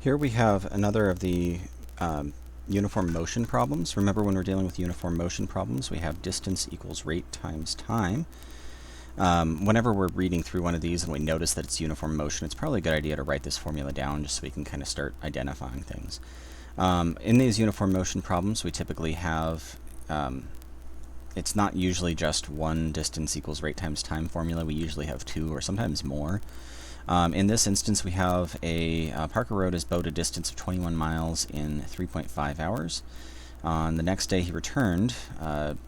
Here we have another of the uniform motion problems. Remember, when we're dealing with uniform motion problems, we have distance equals rate times time. Whenever we're reading through one of these and we notice that it's uniform motion, it's probably a good idea to write this formula down just so we can kind of start identifying things. In these uniform motion problems, we typically have, it's not usually just one distance equals rate times time formula. We usually have two or sometimes more. In this instance, we have Parker rode his boat a distance of 21 miles in 3.5 hours. On the next day, he returned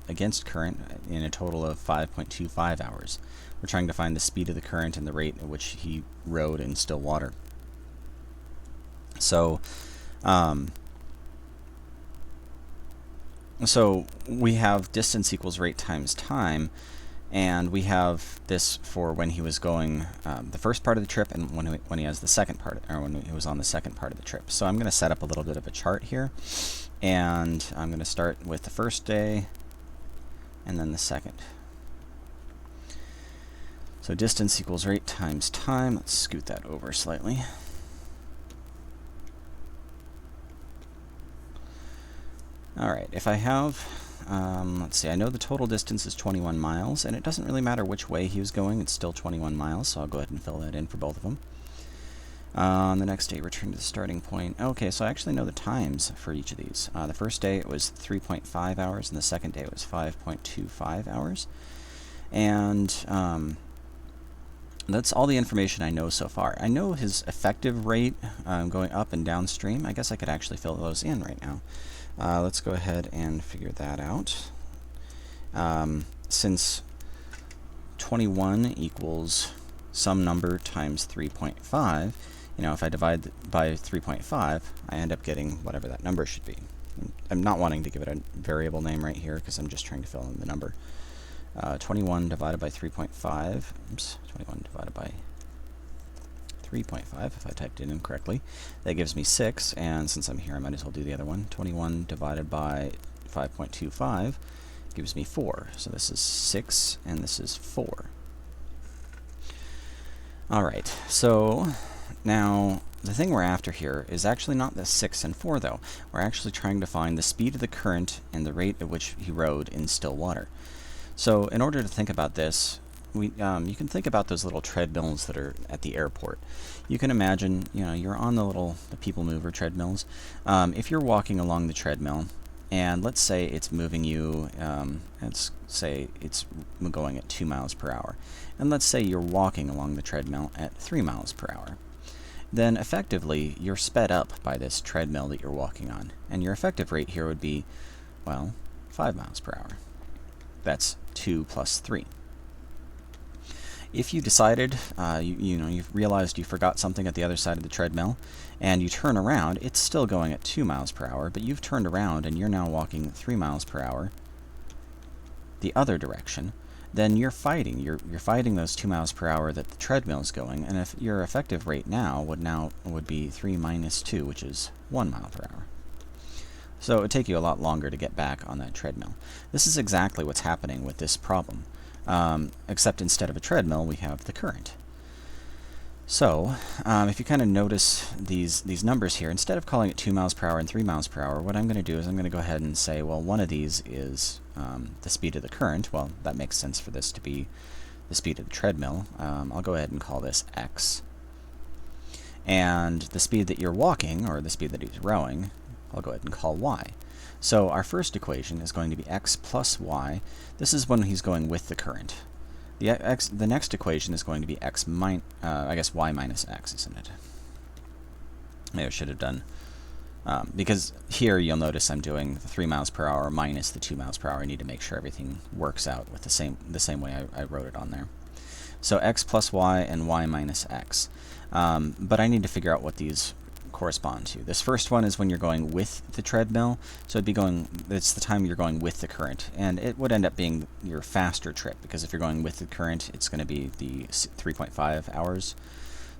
against current in a total of 5.25 hours. We're trying to find the speed of the current and the rate at which he rode in still water. So we have distance equals rate times time. And we have this for when he was going the first part of the trip and when he has the second part, or when he was on the second part of the trip. So I'm going to set up a little bit of a chart here, and I'm going to start with the first day and then the second. So distance equals rate times time. Let's scoot that over slightly. Alright, if I have, let's see, I know the total distance is 21 miles, and it doesn't really matter which way he was going, it's still 21 miles, so I'll go ahead and fill that in for both of them. On the next day, return to the starting point. Okay, so I actually know the times for each of these. The first day it was 3.5 hours, and the second day it was 5.25 hours. And that's all the information I know so far. I know his effective rate going up and downstream. I guess I could actually fill those in right now. Let's go ahead and figure that out. Since 21 equals some number times 3.5, you know, if I divide by 3.5, I end up getting whatever that number should be. I'm not wanting to give it a variable name right here because I'm just trying to fill in the number. 21 divided by 3.5, oops, 21 divided by 3.5, if I typed it in correctly. That gives me 6, and since I'm here, I might as well do the other one. 21 divided by 5.25 gives me 4. So this is 6, and this is 4. Alright, so now the thing we're after here is actually not the 6 and 4, though. We're actually trying to find the speed of the current and the rate at which he rode in still water. So in order to think about this, you can think about those little treadmills that are at the airport. You can imagine, you know, you're on the people mover treadmills. If you're walking along the treadmill, and let's say it's moving you, let's say it's going at 2 miles per hour, and let's say you're walking along the treadmill at 3 miles per hour, then effectively you're sped up by this treadmill that you're walking on, and your effective rate here would be, well, 5 miles per hour. That's 2 plus 3. If you decided, you've realized you forgot something at the other side of the treadmill, and you turn around, it's still going at 2 miles per hour, but you've turned around and you're now walking 3 miles per hour the other direction, then you're fighting. You're fighting those 2 miles per hour that the treadmill is going, and if your effective rate would be 3 minus 2, which is 1 mile per hour. So it would take you a lot longer to get back on that treadmill. This is exactly what's happening with this problem. Except instead of a treadmill, we have the current. So, if you kind of notice these numbers here, instead of calling it 2 miles per hour and 3 miles per hour, what I'm going to do is I'm going to go ahead and say, well, one of these is the speed of the current. Well, that makes sense for this to be the speed of the treadmill. I'll go ahead and call this x. And the speed that you're walking, or the speed that he's rowing, I'll go ahead and call y. So our first equation is going to be x plus y. This is when he's going with the current. The next equation is going to be y minus x, isn't it? Maybe I should have done, because here you'll notice I'm doing the 3 miles per hour minus the 2 miles per hour. I need to make sure everything works out with the same way I wrote it on there. So x plus y and y minus x. But I need to figure out what these correspond to. This first one is when you're going with the treadmill, so it's the time you're going with the current, and it would end up being your faster trip, because if you're going with the current, it's going to be the 3.5 hours.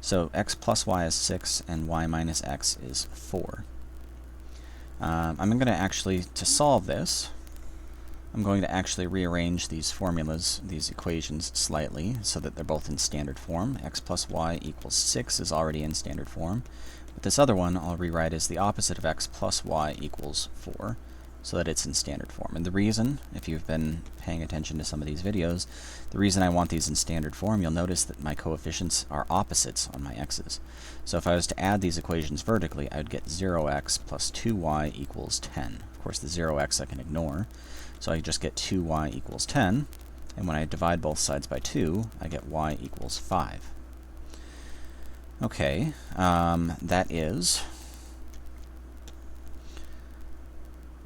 So x plus y is 6, and y minus x is 4. I'm going to actually, to solve this, I'm going to actually rearrange these formulas, these equations, slightly so that they're both in standard form. X plus y equals 6 is already in standard form. But this other one I'll rewrite as the opposite of x plus y equals 4, so that it's in standard form. And the reason, if you've been paying attention to some of these videos, the reason I want these in standard form, you'll notice that my coefficients are opposites on my x's. So if I was to add these equations vertically, I would get 0x plus 2y equals 10. Of course, the 0x I can ignore. So I just get 2y equals 10, and when I divide both sides by 2, I get y equals 5. Okay, that is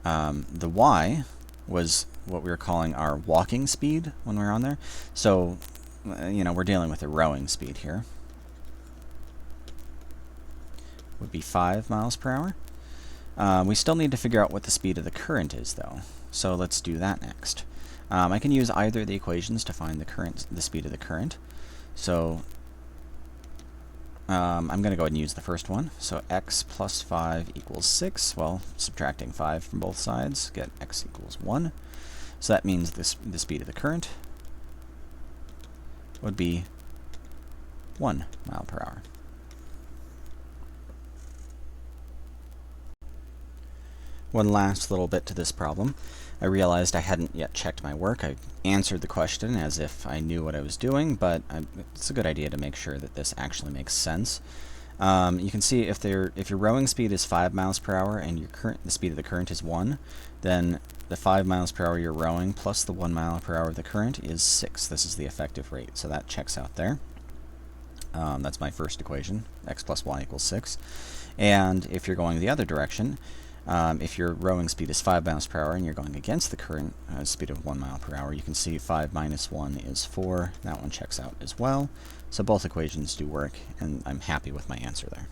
the y was what we were calling our walking speed when we were on there. So, we're dealing with a rowing speed here. Would be 5 miles per hour. We still need to figure out what the speed of the current is, though. So let's do that next. I can use either of the equations to find the speed of the current. So I'm going to go ahead and use the first one. So x plus 5 equals 6. Well, subtracting 5 from both sides, get x equals 1. So that means the speed of the current would be 1 mile per hour. One last little bit to this problem. I realized I hadn't yet checked my work. I answered the question as if I knew what I was doing, but it's a good idea to make sure that this actually makes sense. You can see if your rowing speed is 5 miles per hour and the speed of the current is 1, then the 5 miles per hour you're rowing plus the 1 mile per hour of the current is 6. This is the effective rate, so that checks out there. That's my first equation, x plus y equals 6. And if you're going the other direction, if your rowing speed is 5 miles per hour and you're going against the current speed of 1 mile per hour, you can see 5 minus 1 is 4. That one checks out as well. So both equations do work, and I'm happy with my answer there.